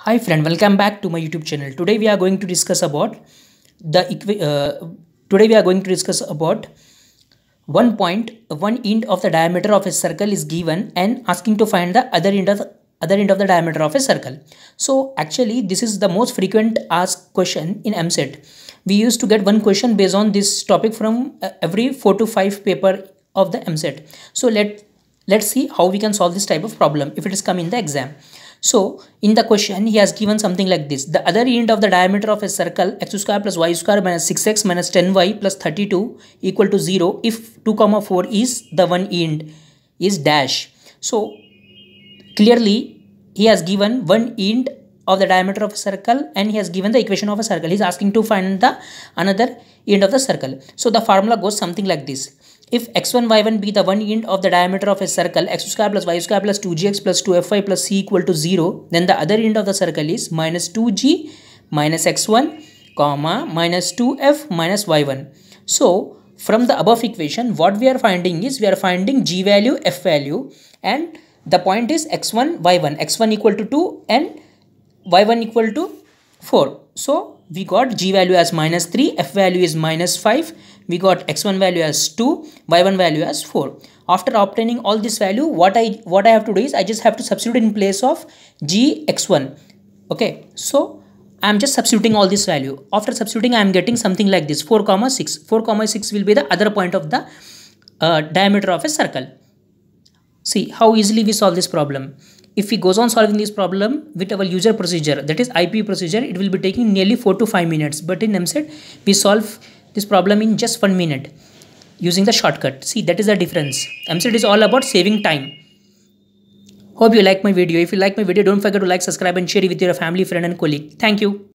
Hi friend, welcome back to my YouTube channel. Today we are going to discuss about one point, one end of the diameter of a circle is given and asking to find the other end of the diameter of a circle. So actually this is the most frequent asked question in EAMCET. We used to get one question based on this topic from every 4 to 5 paper of the EAMCET. So let's see how we can solve this type of problem if it is come in the exam. So in the question he has given something like this: the other end of the diameter of a circle x square plus y square minus 6x minus 10y plus 32 equal to 0 if 2 comma 4 is the one end is dash. So clearly he has given one end of the diameter of a circle and he has given the equation of a circle. He is asking to find the another end of the circle. So the formula goes something like this: if x1 y1 be the one end of the diameter of a circle x square plus y square plus 2gx plus 2fy plus c equal to 0, then the other end of the circle is minus 2g minus x1 comma minus 2f minus y1. So from the above equation what we are finding is we are finding g value, f value, and the point is x1 y1, x1 equal to 2 and y1 equal to 4. So we got g value as minus 3, f value is minus 5, we got x1 value as 2, y1 value as 4. After obtaining all this value, what I have to do is I just have to substitute in place of g x1. Okay, so I am just substituting all this value. After substituting I am getting something like this: 4 comma 6. 4 comma 6 will be the other point of the diameter of a circle. See how easily we solve this problem. If we goes on solving this problem with our user procedure, that is IP procedure, it will be taking nearly 4 to 5 minutes. But in EAMCET, we solve this problem in just 1 minute using the shortcut. See, that is the difference. EAMCET is all about saving time. Hope you like my video. If you like my video, don't forget to like, subscribe and share it with your family, friend and colleague. Thank you.